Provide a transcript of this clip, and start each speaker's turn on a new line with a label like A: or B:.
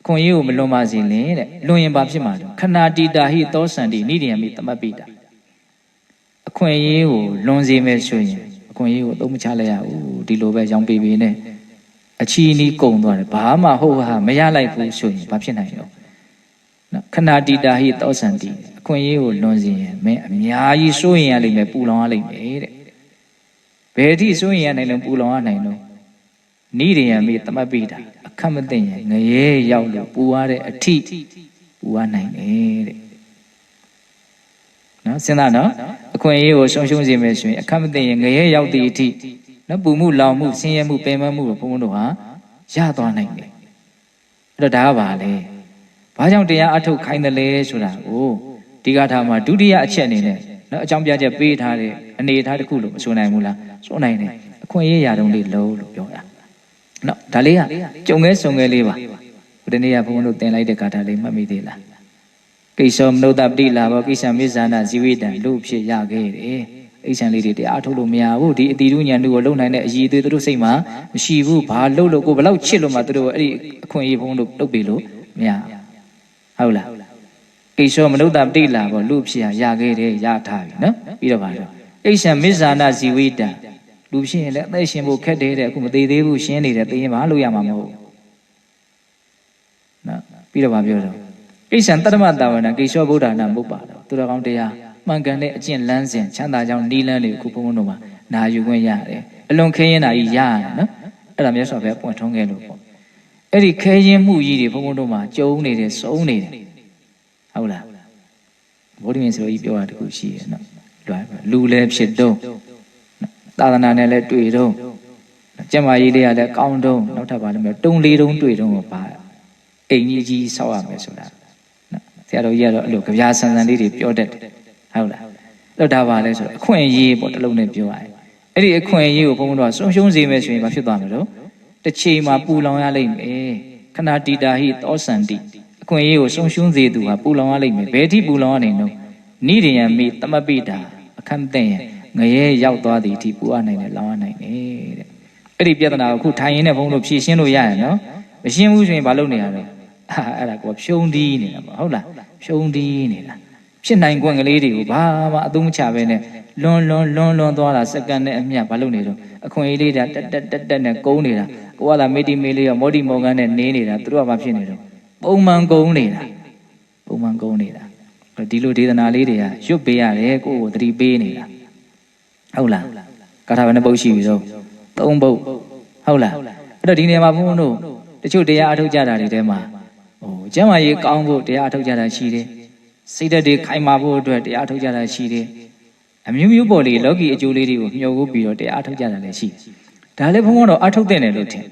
A: ခွန်ကြီးကိုမလွန်ပါစေနဲ့တဲ့လွန်ရင်ဘာဖြစ်မှာလဲခဏတီတာဟိသောစန္တိနိဒိယမိတမတ်ပိတာအခွင့်အရေးကိုလွန်စေမယ်ဆိုရင်အခွင့်အရေးကိုသုံးမချလိုက်ရဘူးဒီလိုပဲရောင်ပေပေနဲ့အချီနီးကုံသွားတယ်ဘာမှဟုတ်ဟာမရလိုက်ဘူးဆိုရင်ဘာဖြစ်နိုင်ရောနော်ခဏတီတာဟိသောစန္တိအခွင့်အရေးကိုလွန်စေရင်မင်းအများကြီးစိုးရင်ရလိမ့်မယ်ပူလောင်ရလိမ့်မယ်တဲ့ဘယ်အထိစိုးရင်ရနိုင်လို့ပူလောင်ရနိုင်လို့နိဒိယမိတမတ်ပိတာအခက်မသိရင်ငရဲရောက်လို့ပူရတဲ့အထိပူရနိုင်တယ်တဲ့နော်စဉ်းစားနော်အခွင့်အရေးကိုရှုံးစေမယ်ဆိုရင်အခက်မသိရင်ငရဲရောက်သည့်အထိနော်ပူမှုလောင်မှုဆင်းရဲမှုပင်ပန်းမှုကိုဘုန်းဘုန်းတို့ဟာရသွားနိုင်တယ်အဲ့တော့ဒါကဘာလဲဘာကြောင့်တရားအထုတ်ခိုင်းတယ်လဲဆိုတာကိုဒီကထာမှာဒုတိယအချက်အနေနဲ့နော်အကြောင်းပြချက်ပေးထားတဲ့အနေအထားတစ်ခုလို့မဆိုနိုင်ဘူးလားဆိုနိုင်တယ်အခွင့်အရေးရာတုံးလေးလုံးလို့ပြောတာနော်ဒါလေးကကြုံခဲဆုံခဲလေးပါဒီနေ့ကဘုန်းဘုန်းတို့သင်လိုက်တဲ့ဂါထာလေးမှတ်မိသေးလားကိစ္ဆောမနုဿပတိလာဘောကိစ္ဆံမေဇာနာဇီဝိတံလို့ဖြစ်ရခဲ့တယ်အိဆံလေးတွေတရားထုတ်လို့မရဘူးဒီအတိတုဉာဏ်တို့ကိုလုံနိုင်တဲ့အည်သွေးတို့စိတ်မှာမရှိဘူးဘာလို့လို့ကိုဘလောက်ချစ်လို့မှတို့အဲ့ဒီအခွင့်အရေးဘုန်းတို့လုပ်ပြီလို့မရဟုတ်လားကိစ္ဆောမနုဿပတိလာဘောလို့ဖြစ်ရခဲ့တယ်ရထားပြီနော်ပြီးတော့ပါတော့ကိစ္ဆံမေဇာနာဇီဝိတံလူဖြစ်ရင်လည်းအသက်ရှင်ဖို့ခက်တယ်တဲ့အခုမသေးသေးဘူးရှင်းနေတယ်သိရင်မလုပ်ရမှာမဟုတ်နော်ပြီးတော့ဗာပြောတော့ကိစ္စံတတ္တမတာဝနာကိစ္ဆောဗုဒ္ဓနာမဟုတ်ပါတော့သူတော်ကောင်းတရားမှန်ကန်တဲ့အကျင့်လန်းစဉ်ချမ်းသာကြောင်းနီးလန်းတွေအခုဘုန်းဘုန်းတို့မှာနာယူခွင့်ရတယ်အလွန်ခဲရင်တာကြီးရတယ်နော်အဲ့ဒါမြတ်စွာဘုရားပွင့်ထုံးခဲ့လို့ပေါ့အဲ့ဒီခဲရင်မှုကြီးတွေဘုန်းဘုန်းတို့မှာကျုံနေတယ်စုံနေတယ်ဟုတ်လားဗုဒ္ဓမြတ်ဆိုကြီးပြောတာတခုရှိတယ်နော်လူလည်းဖြစ်တော့သာသနာနဲ့လည်းတွေ့တော့ကျမကြီးလေးကလည်းကောင်းတော့နောက်ထပ်ပါလို့မျိုးတုံးလေးတုံးတွေ့တော့ပါအိမ်ကြီးကြီးဆောက်ရမယ်ဆိုတာနော်ဆရာတော်ကြီးကတော့အဲ့လိုကြပြဆန်းဆန်းလေးတွေပြောတတ်တယ်ဟုတ်လားအဲ့ဒါပါလဲဆိုတော့အခွင့်အရေးပေါ့တစ်လုံးနဲ့ပြောရတယ်အဲ့ဒီအခွင့်အရေးကိုဘုန်းဘုန်းတို့ကဆုံးရှုံးစေမယ်ဆိုရင်ဘာဖြစ်သွားမလဲတော့တစ်ချိန်မှာပူလောင်ရလိမ့်မယ်ခဏတီတာဟိသောစန္တိအခွင့်အရေးကိုဆုံးရှုံးစေသူဟာပူလောင်ရလိမ့်မယ်ဘယ်အထိပူလောင်ရနိုင်တော့နိဒိယမိတမပိတာအခမ်းတဲ့ငရဲရောက်သွားသည်အထိပူရနိုင်တယ်လောင်ရနိုင်တယ်တဲ့အဲ့ဒီပြဿနာကိုအခုထိုင်ရင်းနဲ့ဘုန်းတို့ဖြေရှင်းလို့ရရနော်မရှင်းဘူးဆိုရင်ဘာလုပ်နေရလဲအဲ့ဒါကိုဖြုံးတီးနေတာပေါ့ဟုတ်လားဖြုံးတီးနေတာဖြစ်နိုင်ခွင့်ကလေးတွေကိုဘာမှအသုံးမချပဲနဲ့လွန်သွားတာစက္ကန့်နဲ့အမျှဘာလုပ်နေတော့အခွင့်အရေးလေးတက်နဲ့ကုန်းနေတာကိုကလာမေတီမေလေးရောမော်ဒီမော်ကန်နဲ့နေနေတာသူတို့ကဘာဖြစ်နေတော့ပုံမှန်ကုန်းနေတာဒီလိုဒေသနာလေးတွေကရွတ်ပေးရတယ်ကိုယ့်ကိုသတိပေးနေတာဟုတ်လားကာထာဘယ်နှပုတ်ရှိပြီတော့3ပုတ်ဟုတ်လားအဲ့တော့ဒီနေရာမှာဘုန်းဘုန်းတို့တချို့တရားအထုတ်ကြတာတွေထဲမှာကျမ်းမာရေးကောင်းဖို့တရားအထုတ်ကြတာရှိတယ်စိတ်ဓာတ်တွေခိုင်မာဖို့အတွက်တရားအထုတ်ကြတာရှိတယ်အမျိုးမျိုးပေါ်လေလောကီအကျိုးလေးတွေကိုမျှော်ကိုပြီးတော့တရားအထုတ်ကြတာလည်းရှိဒါလည်းဘုန်းဘုန်းတို့အထုတ်တဲ့တယ်လို့ထင်